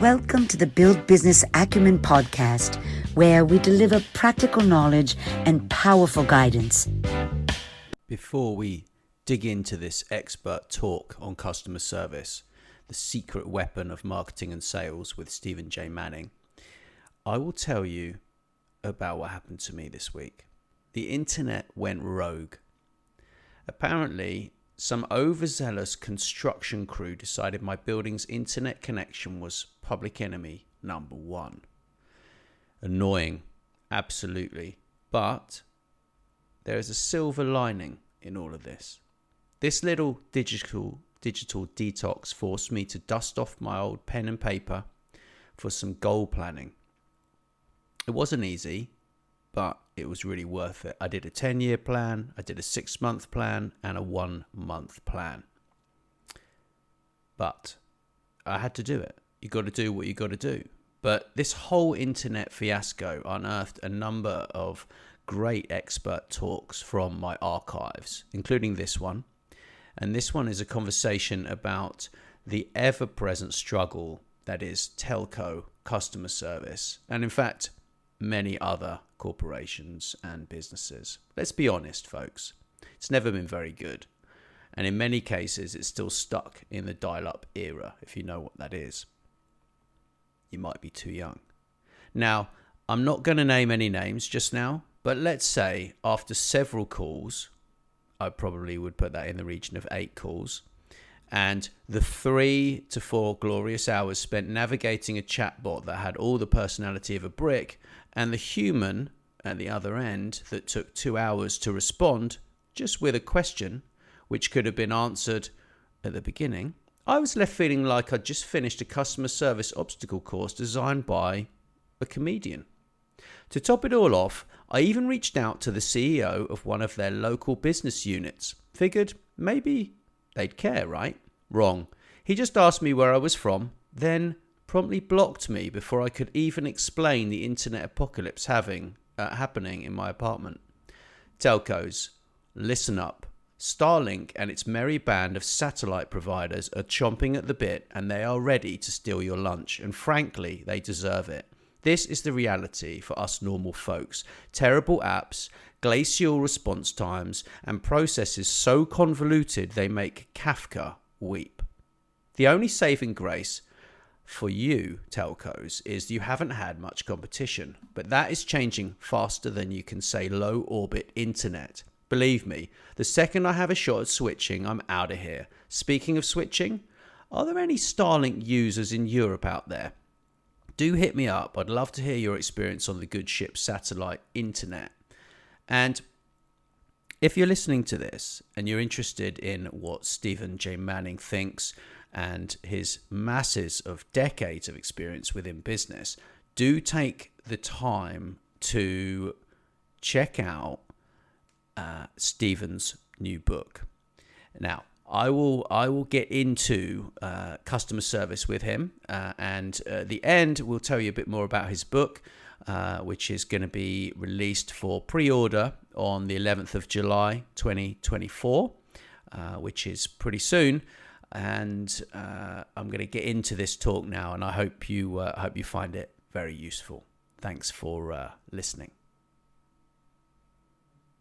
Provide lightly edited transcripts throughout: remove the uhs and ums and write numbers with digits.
Welcome to the Build Business Acumen podcast, where we deliver practical knowledge and powerful guidance. Before we dig into this expert talk on customer service, the secret weapon of marketing and sales with Stephen J. Manning, I will tell you about what happened to me this week. The internet went rogue. Apparently, some overzealous construction crew decided my building's internet connection was public enemy number one. Annoying, absolutely. But there is a silver lining in all of this. This little digital detox forced me to dust off my old pen and paper for some goal planning. It wasn't easy, but it was really worth it. I did a 10-year plan, I did a 6-month plan, and a 1-month plan. But I had to do it. You got to do what you got to do. But this whole internet fiasco unearthed a number of great expert talks from my archives, including this one. And this one is a conversation about the ever-present struggle that is telco customer service. And in fact, many other corporations and businesses. Let's be honest, folks. It's never been very good. And in many cases, it's still stuck in the dial-up era, if you know what that is. You might be too young. Now, I'm not going to name any names just now, but let's say after several calls, I probably would put that in the region of 8 calls, and the 3 to 4 glorious hours spent navigating a chatbot that had all the personality of a brick, and the human at the other end that took 2 hours to respond just with a question which could have been answered at the beginning, I was left feeling like I'd just finished a customer service obstacle course designed by a comedian. To top it all off, I even reached out to the CEO of one of their local business units. Figured maybe they'd care, right? Wrong. He just asked me where I was from, then promptly blocked me before I could even explain the internet apocalypse happening in my apartment. Telcos, listen up. Starlink and its merry band of satellite providers are chomping at the bit, and they are ready to steal your lunch, and frankly, they deserve it. This is the reality for us normal folks. Terrible apps, glacial response times, and processes so convoluted they make Kafka weep. The only saving grace for you, telcos, is you haven't had much competition, but that is changing faster than you can say low orbit internet. Believe me, the second I have a shot at switching, I'm out of here. Speaking of switching, are there any Starlink users in Europe out there? Do hit me up. I'd love to hear your experience on the good ship satellite internet. And if you're listening to this and you're interested in what Stephen J. Manning thinks and his masses of decades of experience within business, do take the time to check out Stephen's new book. Now, I will get into customer service with him, and at the end, we'll tell you a bit more about his book, which is going to be released for pre-order on the 11th of July, 2024, which is pretty soon. And I'm going to get into this talk now, and I hope you find it very useful. Thanks for listening.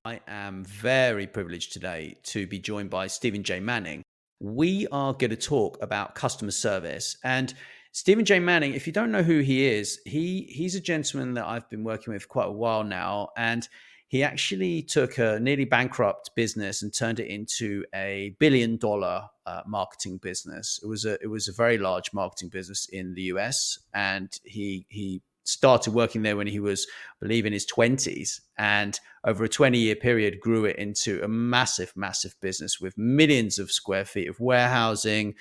I am very privileged today to be joined by Stephen J. Manning. We are going to talk about customer service. And Stephen J. Manning, if you don't know who he is, he's a gentleman that I've been working with quite a while now. And he actually took a nearly bankrupt business and turned it into a $1 billion marketing business. It was a very large marketing business in the US, and he started working there when he was, I believe, in his 20s, and over a 20-year period grew it into a massive business with millions of square feet of warehousing,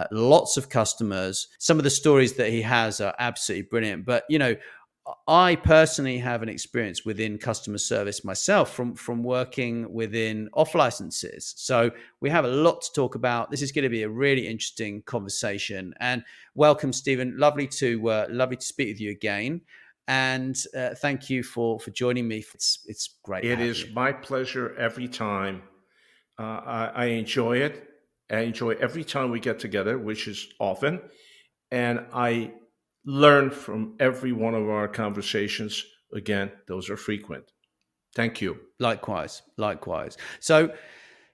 lots of customers. Some of the stories that he has are absolutely brilliant. But, you know, I personally have an experience within customer service myself from working within off licenses. So we have a lot to talk about. This is going to be a really interesting conversation. And welcome, Stephen. Lovely to speak with you again. And thank you for joining me. It's great. It is my pleasure every time. I enjoy it. I enjoy every time we get together, which is often. And I learn from every one of our conversations. Again, those are frequent. Thank you. Likewise, likewise. So,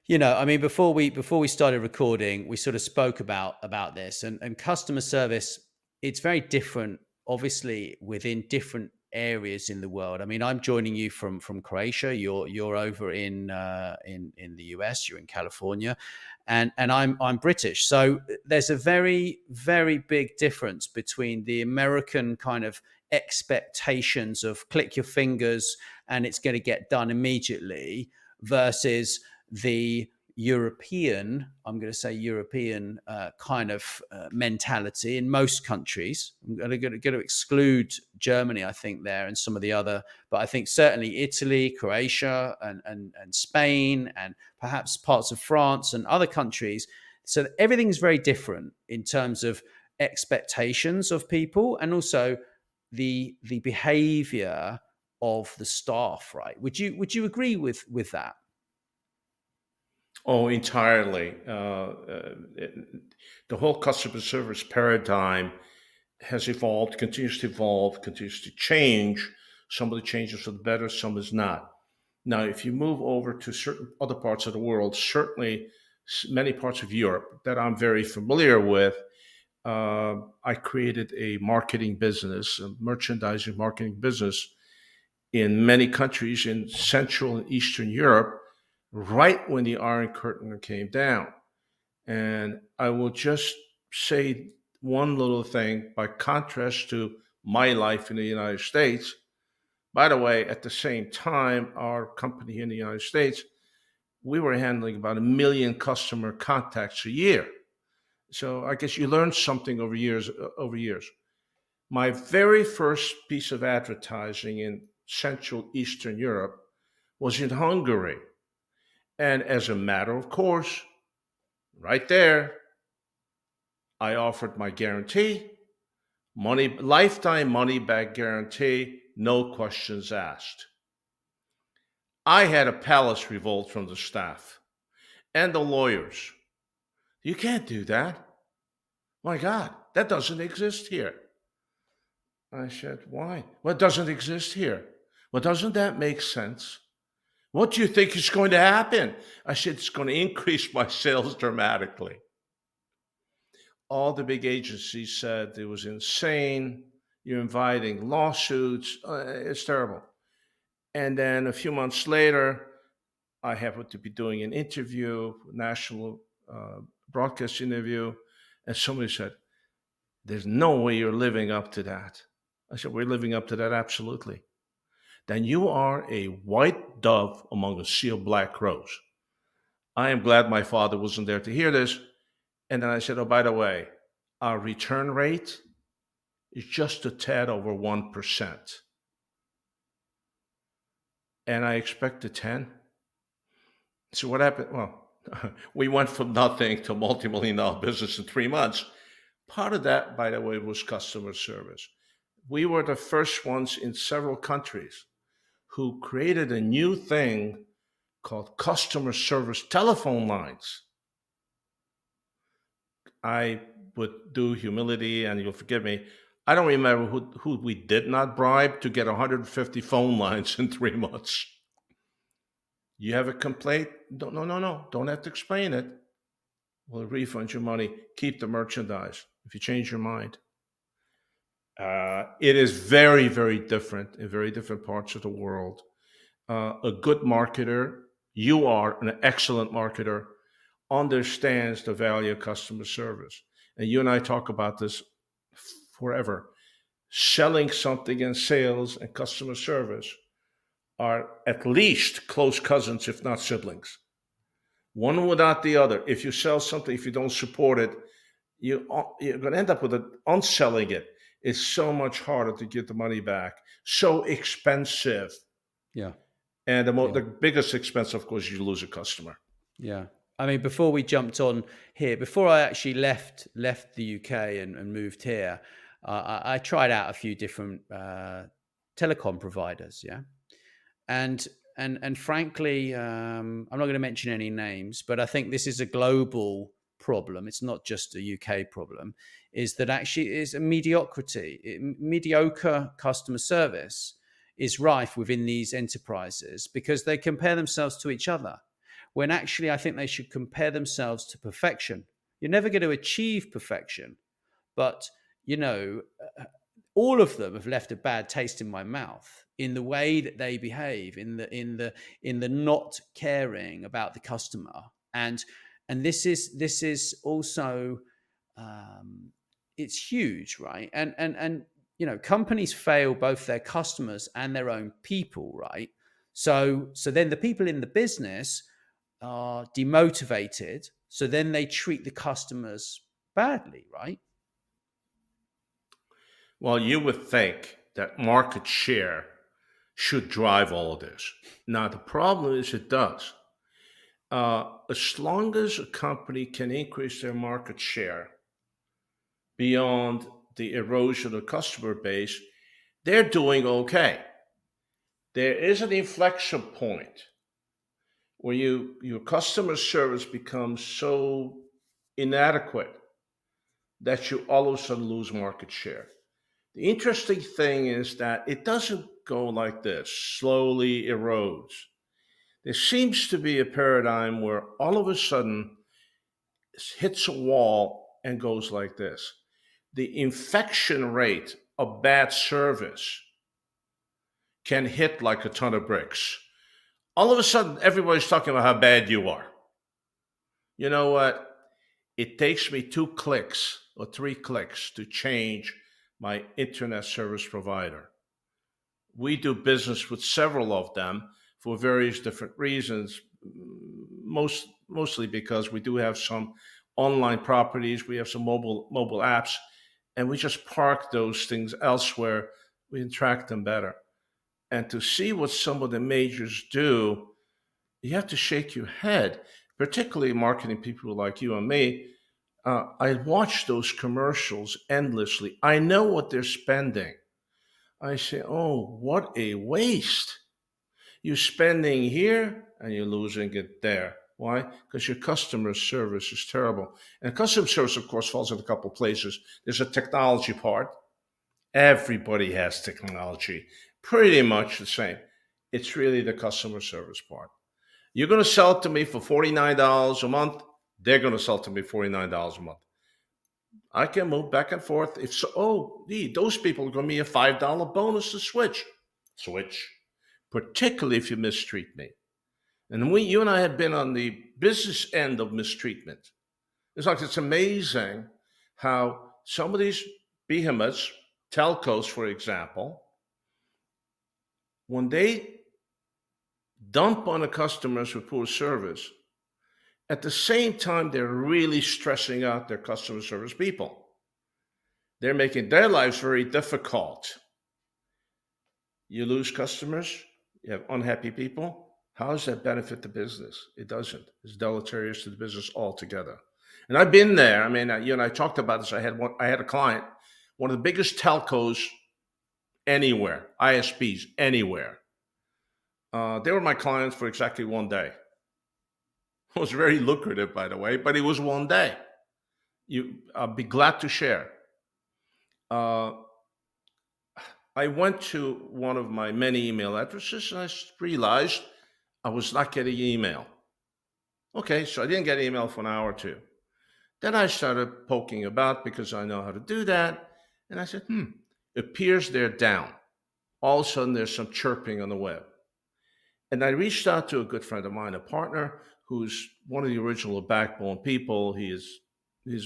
I mean, before we started recording, we sort of spoke about this, and customer service. It's very different, obviously, within different areas in the world. I mean, I'm joining you from Croatia. You're over in the US. You're in California, and I'm British. So there's a very very big difference between the American kind of expectations of click your fingers and it's going to get done immediately versus the European, I'm going to say European kind of mentality in most countries. I'm going to exclude Germany, I think, there and some of the other, but I think certainly Italy, Croatia, and Spain, and perhaps parts of France and other countries. So everything's very different in terms of expectations of people and also the behavior of the staff, right? Would you agree with that? Oh, entirely. The whole customer service paradigm has evolved, continues to evolve, continues to change. Some of the changes for the better, some is not. Now, if you move over to certain other parts of the world, certainly many parts of Europe that I'm very familiar with, I created a marketing business, a merchandising marketing business in many countries in Central and Eastern Europe, right when the Iron Curtain came down. And I will just say one little thing by contrast to my life in the United States. By the way, at the same time, our company in the United States, we were handling about 1 million customer contacts a year. So I guess you learn something over years. Over years, my very first piece of advertising in Central Eastern Europe was in Hungary, and as a matter of course, right there, I offered my guarantee, money, lifetime money back guarantee, no questions asked. I had a palace revolt from the staff and the lawyers. You can't do that. My God, that doesn't exist here. I said, why? Well, it doesn't exist here. Well, doesn't that make sense? What do you think is going to happen? I said, it's going to increase my sales dramatically. All the big agencies said it was insane. You're inviting lawsuits. It's terrible. And then a few months later, I happened to be doing an interview, national broadcast interview, and somebody said, there's no way you're living up to that. I said, we're living up to that, absolutely. Then you are a white dove among a sea of black crows. I am glad my father wasn't there to hear this. And then I said, oh, by the way, our return rate is just a tad over 1%. And I expect a 10. So what happened? Well, we went from nothing to multi-million-dollar business in 3 months. Part of that, by the way, was customer service. We were the first ones in several countries who created a new thing called customer service telephone lines. I would do humility, and you'll forgive me. I don't remember who we did not bribe to get 150 phone lines in 3 months. You have a complaint? No, no, no, no. Don't have to explain it. We'll refund your money. Keep the merchandise if you change your mind. It is very, very different in very different parts of the world. A good marketer, you are an excellent marketer, understands the value of customer service. And you and I talk about this forever. Selling something in sales and customer service are at least close cousins, if not siblings. One without the other. If you sell something, if you don't support it, you're going to end up with it unselling it. It's so much harder to get the money back. So expensive. Yeah. And Yeah. the biggest expense, of course, you lose a customer. Yeah. I mean, before we jumped on here, before I actually left the UK and moved here, I tried out a few different telecom providers. Yeah. And frankly, I'm not going to mention any names, but I think this is a global problem, it's not just a UK problem, is that actually is a mediocre customer service is rife within these enterprises because they compare themselves to each other, when actually I think they should compare themselves to perfection. You're never going to achieve perfection, but you know, all of them have left a bad taste in my mouth in the way that they behave, in the not caring about the customer, and this is also it's huge, right? And companies fail both their customers and their own people, right? So then the people in the business are demotivated, so then they treat the customers badly, right? Well, you would think that market share should drive all of this. Now, the problem is it does. As long as a company can increase their market share beyond the erosion of customer base, they're doing okay. There is an inflection point where your customer service becomes so inadequate that you all of a sudden lose market share. The interesting thing is that it doesn't go like this, slowly erodes. There seems to be a paradigm where all of a sudden it hits a wall and goes like this. The infection rate of bad service can hit like a ton of bricks. All of a sudden, everybody's talking about how bad you are. You know what? It takes me 2 clicks or 3 clicks to change my internet service provider. We do business with several of them for various different reasons. Mostly because we do have some online properties, we have some mobile apps, and we just park those things elsewhere. We can track them better. And to see what some of the majors do, you have to shake your head, particularly marketing people like you and me. I watch those commercials endlessly. I know what they're spending. I say, oh, what a waste. You're spending here and you're losing it there. Why? Because your customer service is terrible. And customer service, of course, falls in a couple places. There's a technology part. Everybody has technology, pretty much the same. It's really the customer service part. You're going to sell it to me for $49 a month. They're going to sell it to me $49 a month. I can move back and forth. If so, those people are going to be a $5 bonus to switch. Switch. Particularly if you mistreat me. And you and I have been on the business end of mistreatment. It's amazing how some of these behemoths, telcos, for example, when they dump on the customers with poor service, at the same time, they're really stressing out their customer service people. They're making their lives very difficult. You lose customers, you have unhappy people. How does that benefit the business? It doesn't. It's deleterious to the business altogether. And I've been there. I mean, you and I talked about this. I had a client, one of the biggest telcos anywhere, ISPs anywhere. They were my clients for exactly one day. It was very lucrative, by the way, but it was one day. I'll be glad to share. Uh, I went to one of my many email addresses and I realized I was not getting email. Okay, so I didn't get email for an hour or two. Then I started poking about because I know how to do that. And I said, it appears they're down. All of a sudden, there's some chirping on the web. And I reached out to a good friend of mine, a partner who's one of the original backbone people. He's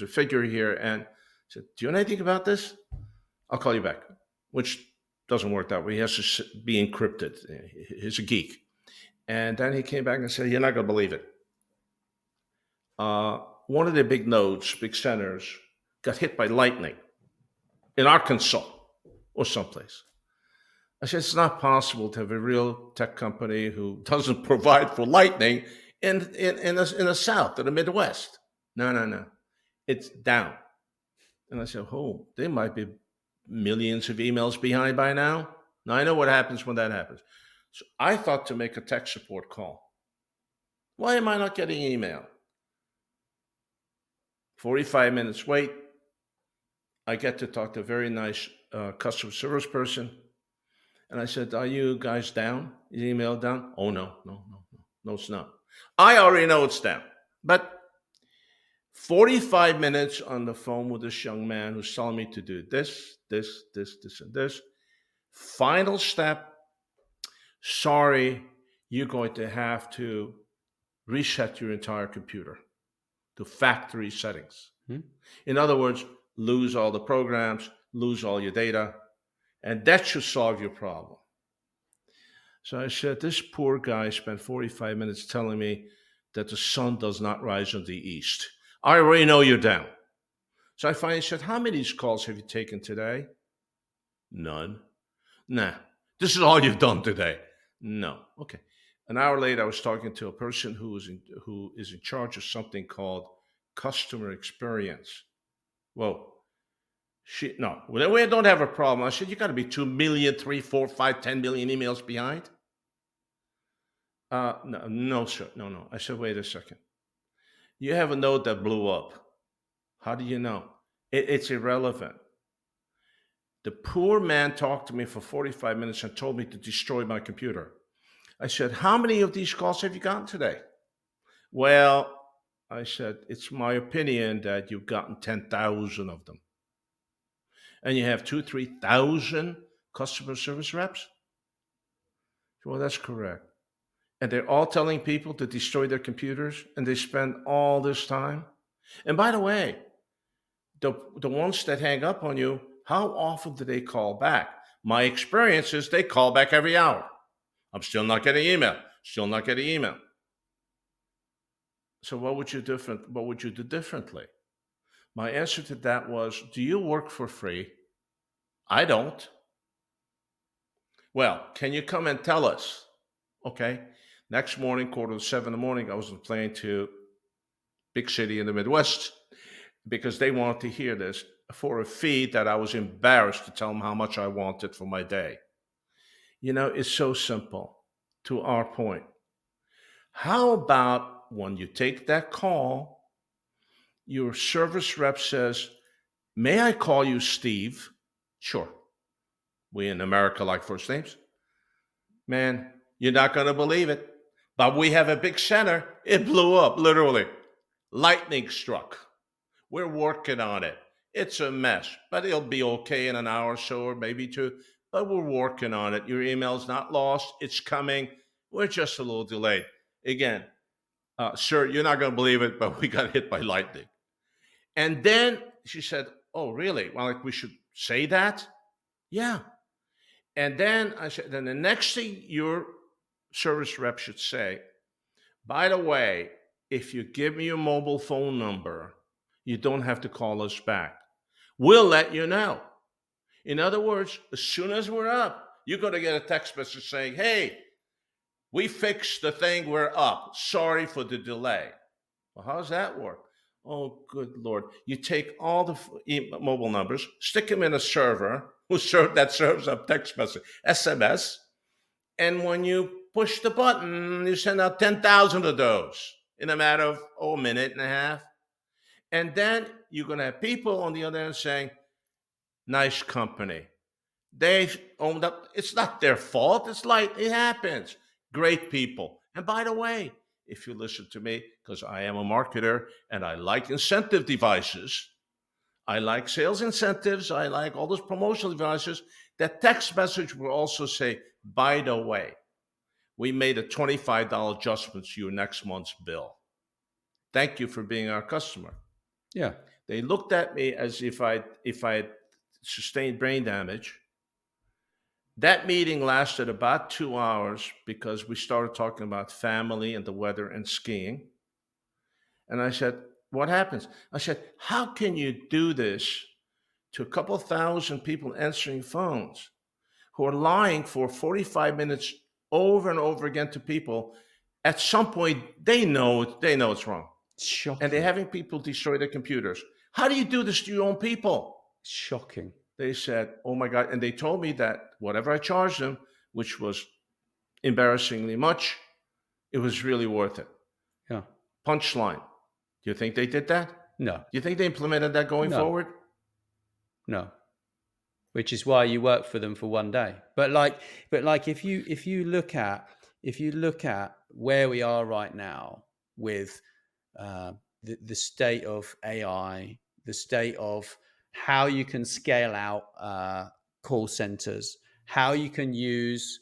a figure here. And I said, do you know anything about this? I'll call you back, which doesn't work that way. He has to be encrypted. He's a geek. And then he came back and said, you're not going to believe it. One of the big nodes, big centers, got hit by lightning in Arkansas or someplace. I said, it's not possible to have a real tech company who doesn't provide for lightning in the South, in the Midwest. No. It's down. And I said, they might be millions of emails behind by now. Now, I know what happens when that happens. So I thought to make a tech support call. Why am I not getting email? 45 minutes wait. I get to talk to a very nice customer service person. And I said, "Are you guys down? Is the email down?" "Oh, no, no, no, no. No, it's not." I already know it's down. But 45 minutes on the phone with this young man who's telling me to do this, and this. Final step, sorry, you're going to have to reset your entire computer to factory settings. In other words, lose all the programs, lose all your data, and that should solve your problem. So I said, this poor guy spent 45 minutes telling me that the sun does not rise in the east. I already know you're down. So I finally said, how many of these calls have you taken today? None. Nah. This is all you've done today? No. Okay. An hour later, I was talking to a person who is in charge of something called customer experience. Whoa. No, we don't have a problem. I said, you got to be 2 million, 3, 4, 5, 10 million emails behind. No, sir. No. I said, wait a second. You have a note that blew up. How do you know? It's irrelevant. The poor man talked to me for 45 minutes and told me to destroy my computer. I said, how many of these calls have you gotten today? Well, I said, it's my opinion that you've gotten 10,000 of them. And you have 2,000, 3,000 customer service reps? Well, that's correct. And they're all telling people to destroy their computers, and they spend all this time. And by the way, the ones that hang up on you, how often do they call back? My experience is they call back every hour. I'm still not getting email. Still not getting email. So what would you do differently? My answer to that was, do you work for free? I don't. Well, can you come and tell us? Okay. Next morning, 6:45 in the morning, I was on a plane to big city in the Midwest because they wanted to hear this for a fee that I was embarrassed to tell them how much I wanted for my day. It's so simple. To our point, how about when you take that call, your service rep says, may I call you Steve? Sure. We in America like first names. Man, you're not going to believe it, but we have a big center. It blew up, literally. Lightning struck. We're working on it. It's a mess, but it'll be okay in an hour or so, or maybe two. But we're working on it. Your email's not lost. It's coming. We're just a little delayed. Again, sir, you're not going to believe it, but we got hit by lightning. And then she said, oh, really? Well, like we should say that? Yeah. And then I said, then the next thing your service rep should say, by the way, if you give me your mobile phone number, you don't have to call us back. We'll let you know. In other words, as soon as we're up, you're going to get a text message saying, hey, we fixed the thing, we're up. Sorry for the delay. Well, how does that work? Oh, good Lord. You take all the mobile numbers, stick them in a server that serves up text message, SMS, and when you push the button, you send out 10,000 of those in a matter of a minute and a half. And then you're going to have people on the other end saying, nice company. They owned up. It's not their fault. It happens. Great people. And by the way, if you listen to me, because I am a marketer and I like incentive devices, I like sales incentives, I like all those promotional devices, that text message will also say, by the way, we made a $25 adjustment to your next month's bill. Thank you for being our customer. Yeah. They looked at me as if I had sustained brain damage. That meeting lasted about 2 hours because we started talking about family and the weather and skiing. And I said, what happens? I said, how can you do this to a couple thousand people answering phones who are lying for 45 minutes over and over again to people? At some point, they know it's wrong. It's shocking. And they're having people destroy their computers. How do you do this to your own people? It's shocking. They said, oh my God. And they told me that whatever I charged them, which was embarrassingly much, it was really worth it. Yeah. Punchline. Do you think they did that? No, Do you think they implemented that going no, forward? no. Which is why you work for them for one day. But like if you look at where we are right now with the state of AI, the state of how you can scale out call centers, how you can use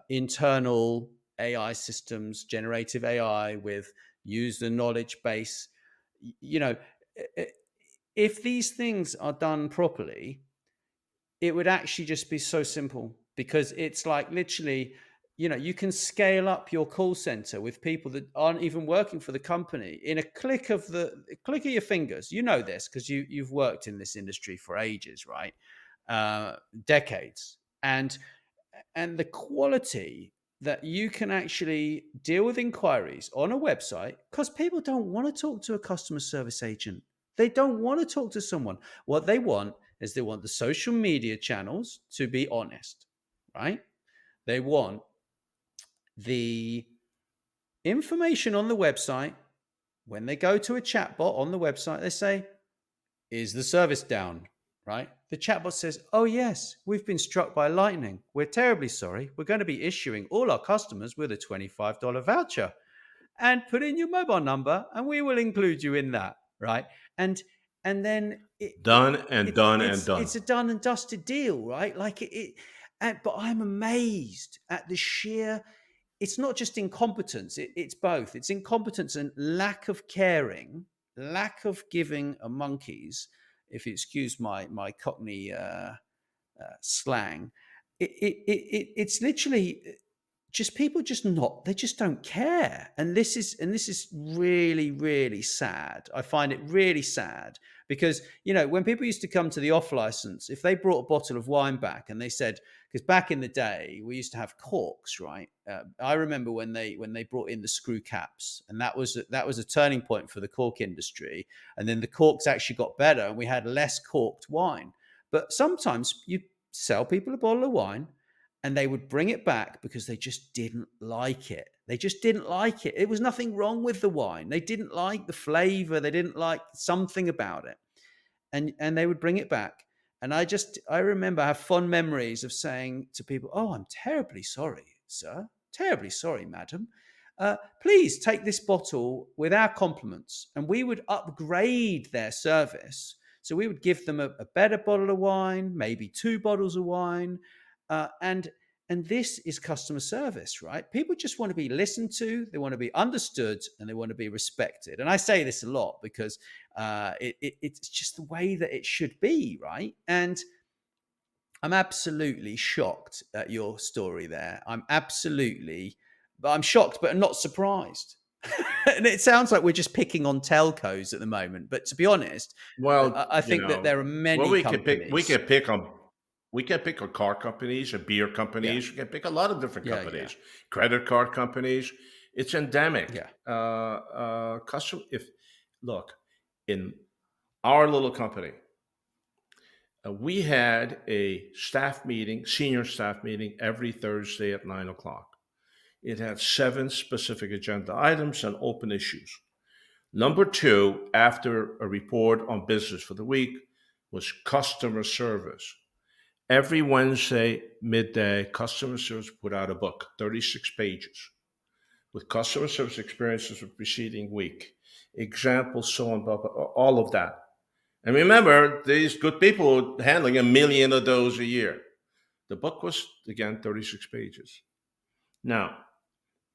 internal AI systems, generative AI with use the knowledge base. You know, if these things are done properly, it would actually just be so simple, because it's like literally, you can scale up your call center with people that aren't even working for the company in a click of your fingers. You know this because you've worked in this industry for ages, right? Decades. And the quality that you can actually deal with inquiries on a website, because people don't want to talk to a customer service agent. They don't want to talk to someone. What they want is they want the social media channels to be honest, right? They want the information on the website. When they go to a chatbot on the website, they say, is the service down? Right? The chatbot says, oh, yes, we've been struck by lightning. We're terribly sorry. We're going to be issuing all our customers with a $25 voucher, and put in your mobile number and we will include you in that. Right? And then Done and done and done. it's a done and dusted deal, right? But I'm amazed at the sheer, it's not just incompetence, it's both. It's incompetence and lack of caring, lack of giving a monkeys, if you excuse my Cockney slang. It's literally just people just not, they just don't care. And this is really, really sad. I find it really sad because when people used to come to the off license, if they brought a bottle of wine back and they said, because back in the day we used to have corks, right? I remember when they brought in the screw caps, and that was a turning point for the cork industry. And then the corks actually got better and we had less corked wine. But sometimes you sell people a bottle of wine and they would bring it back because they just didn't like it. They just didn't like it. It was nothing wrong with the wine. They didn't like the flavor. They didn't like something about it. And they would bring it back. And I remember, I have fond memories of saying to people, oh, I'm terribly sorry, sir. Terribly sorry, madam. Please take this bottle with our compliments. And we would upgrade their service. So we would give them a better bottle of wine, maybe 2 bottles of wine. And this is customer service, right? People just want to be listened to, they want to be understood, and they want to be respected. And I say this a lot because it's just the way that it should be, right? And I'm absolutely shocked at your story there. I'm shocked, but I'm not surprised. And it sounds like we're just picking on telcos at the moment, but to be honest, Well, I think that there are well, many we companies. can pick on car companies or beer Yeah, companies. We can pick a lot of different yeah, yeah, companies, credit card companies. It's endemic. yeah, Custom. If look in our little company, we had a staff meeting, senior staff meeting, every Thursday at 9 o'clock. It had 7 specific agenda items and open issues. Number 2, after a report on business for the week, was customer service. Every Wednesday midday, customer service put out a book, 36 pages, with customer service experiences of the preceding week, examples, so on, blah, blah, all of that. And remember, these good people handling 1 million of those a year. The book was, again, 36 pages. Now,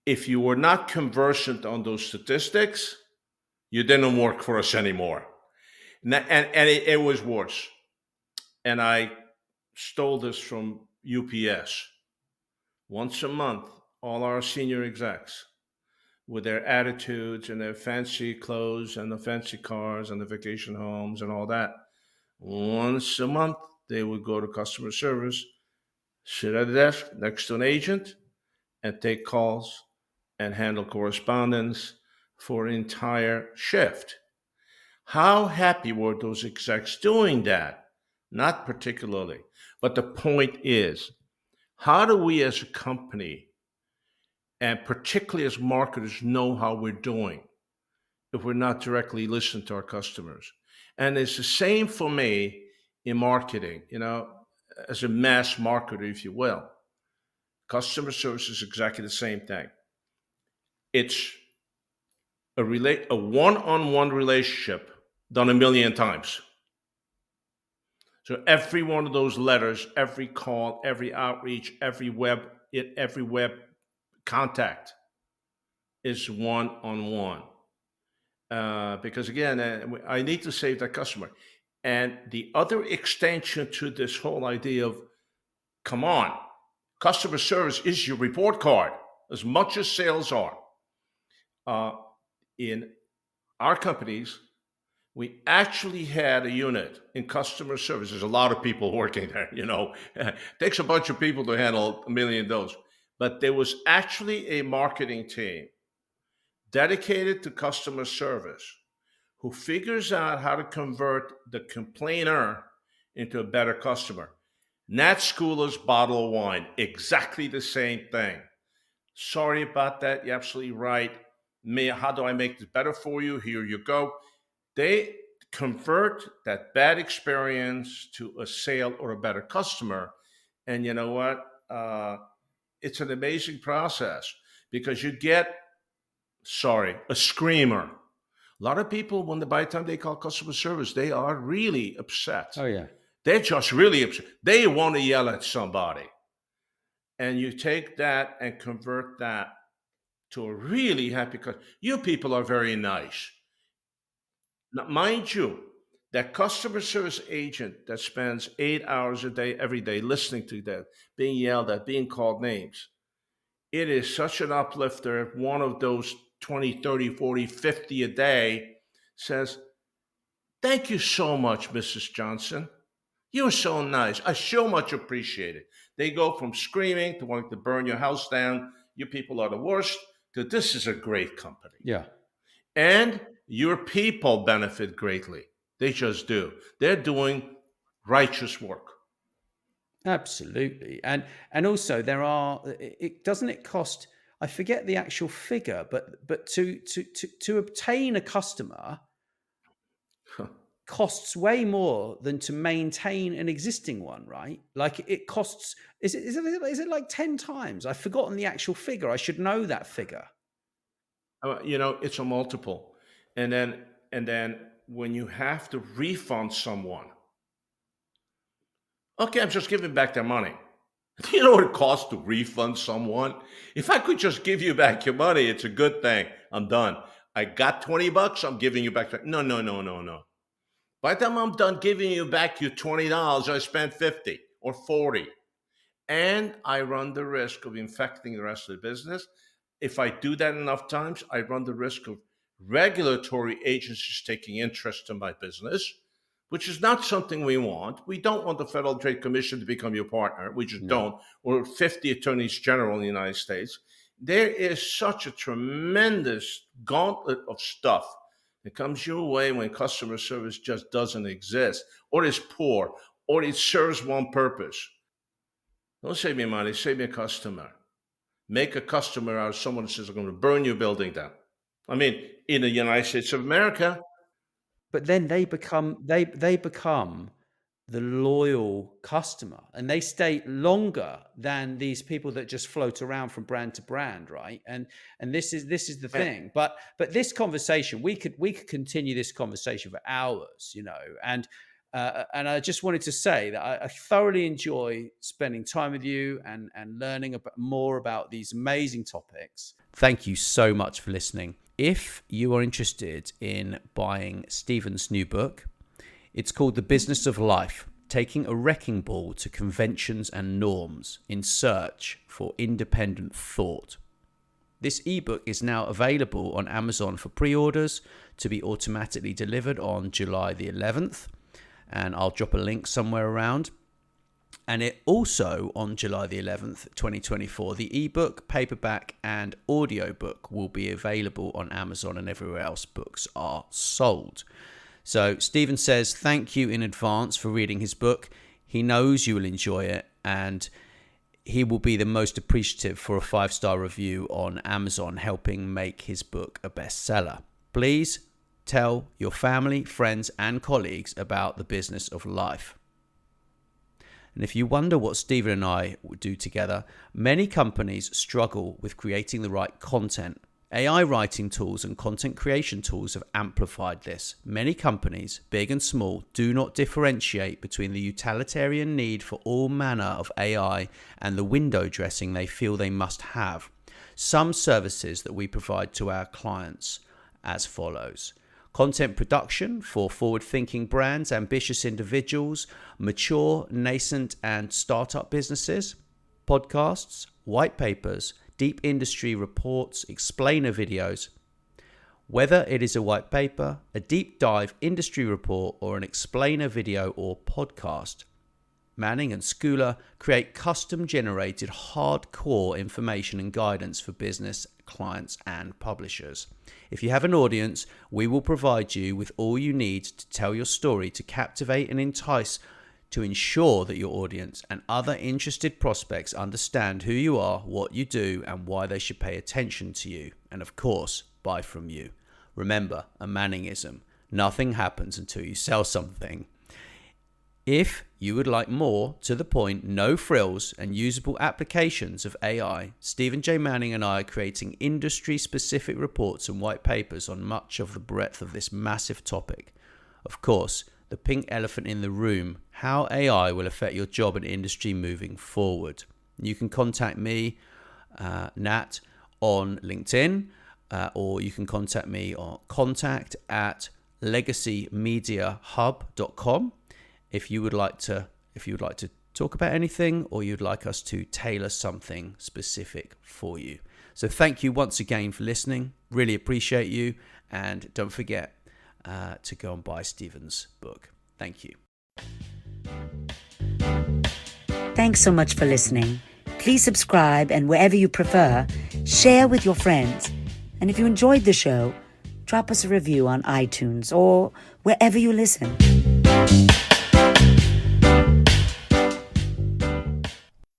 if you were not conversant on those statistics, you didn't work for us anymore. And it was worse. And I stole this from UPS. Once a month, all our senior execs, with their attitudes and their fancy clothes and the fancy cars and the vacation homes and all that, once a month, they would go to customer service, sit at a desk next to an agent, and take calls and handle correspondence for an entire shift. How happy were those execs doing that? Not particularly. But the point is, how do we as a company, and particularly as marketers, know how we're doing? if we're not directly listening to our customers. And it's the same for me in marketing, as a mass marketer, if you will. Customer service is exactly the same thing. It's a one-on-one relationship done a million times. So every one of those letters, every call, every outreach, every web contact is one-on-one. Because again, I need to save that customer. And the other extension to this whole idea of, come on, customer service is your report card as much as sales are. In our companies, we actually had a unit in customer service. There's a lot of people working there, It takes a bunch of people to handle a million of those. But there was actually a marketing team dedicated to customer service who figures out how to convert the complainer into a better customer. Nat Schooler's bottle of wine, exactly the same thing. Sorry about that. You're absolutely right. How do I make this better for you? Here you go. They convert that bad experience to a sale or a better customer. And you know what? It's an amazing process because you get, a screamer. A lot of people, by the time they call customer service, they are really upset. Oh, yeah. They're just really upset. They want to yell at somebody. And you take that and convert that to a really happy customer. You people are very nice. Now, mind you, that customer service agent that spends 8 hours a day, every day, listening to that, being yelled at, being called names, it is such an uplifter if one of those 20, 30, 40, 50 a day says, "Thank you so much, Mrs. Johnson. You're so nice. I so much appreciate it." They go from screaming to wanting to burn your house down, "You people are the worst," to "This is a great company." Yeah. And your people benefit greatly. They just do. They're doing righteous work. Absolutely. And also it doesn't it cost, I forget the actual figure, but to obtain a customer costs way more than to maintain an existing one, right? Like it costs, is it like 10 times? I've forgotten the actual figure. I should know that figure. It's a multiple. And then when you have to refund someone, okay, I'm just giving back their money. Do you know what it costs to refund someone? If I could just give you back your money, it's a good thing. I'm done. I got $20, I'm giving you back. No, no, no, no, no. By the time I'm done giving you back your $20, I spent 50 or 40. And I run the risk of infecting the rest of the business. If I do that enough times, I run the risk of regulatory agencies taking interest in my business, which is not something we want. We don't want the Federal Trade Commission to become your partner. We just don't. Or 50 attorneys general in the United States. There is such a tremendous gauntlet of stuff that comes your way when customer service just doesn't exist, or is poor, or it serves one purpose. Don't save me money, save me a customer. Make a customer out of someone that says, "I'm going to burn your building down." I mean, in the United States of America. But then they become the loyal customer, and they stay longer than these people that just float around from brand to brand, right? And this is the thing. But this conversation, we could continue this conversation for hours, and I just wanted to say that I thoroughly enjoy spending time with you and learning more about these amazing topics. Thank you so much for listening. If you are interested in buying Stephen's new book, it's called The Business of Life, Taking a Wrecking Ball to Conventions and Norms in Search for Independent Thought. This ebook is now available on Amazon for pre-orders to be automatically delivered on July the 11th. And I'll drop a link somewhere around. And it also, on July the 11th, 2024, the ebook, paperback, and audiobook will be available on Amazon and everywhere else books are sold. So Stephen says thank you in advance for reading his book. He knows you will enjoy it, and he will be the most appreciative for a 5-star review on Amazon, helping make his book a bestseller. Please tell your family, friends, and colleagues about the business of life. And if you wonder what Stephen and I do together, many companies struggle with creating the right content. AI writing tools and content creation tools have amplified this. Many companies, big and small, do not differentiate between the utilitarian need for all manner of AI and the window dressing they feel they must have. Some services that we provide to our clients as follows: content production for forward-thinking brands, ambitious individuals, mature, nascent, and startup businesses, podcasts, white papers, deep industry reports, explainer videos. Whether it is a white paper, a deep dive industry report, or an explainer video or podcast, Manning and Schooler create custom-generated hardcore information and guidance for business, clients, and publishers. If you have an audience, we will provide you with all you need to tell your story, to captivate and entice, to ensure that your audience and other interested prospects understand who you are, what you do, and why they should pay attention to you, and of course, buy from you. Remember, a Manningism: nothing happens until you sell something. If you would like more to the point, no frills, and usable applications of AI, Stephen J. Manning and I are creating industry-specific reports and white papers on much of the breadth of this massive topic. Of course, the pink elephant in the room: how AI will affect your job and industry moving forward. You can contact me, Nat, on LinkedIn, or you can contact me on contact@legacymediahub.com if you would like to talk about anything, or you'd like us to tailor something specific for you. So thank you once again for listening. Really appreciate you, and don't forget to go and buy Stephen's book. Thank you. Thanks so much for listening. Please subscribe, and wherever you prefer, share with your friends. And if you enjoyed the show, drop us a review on iTunes or wherever you listen.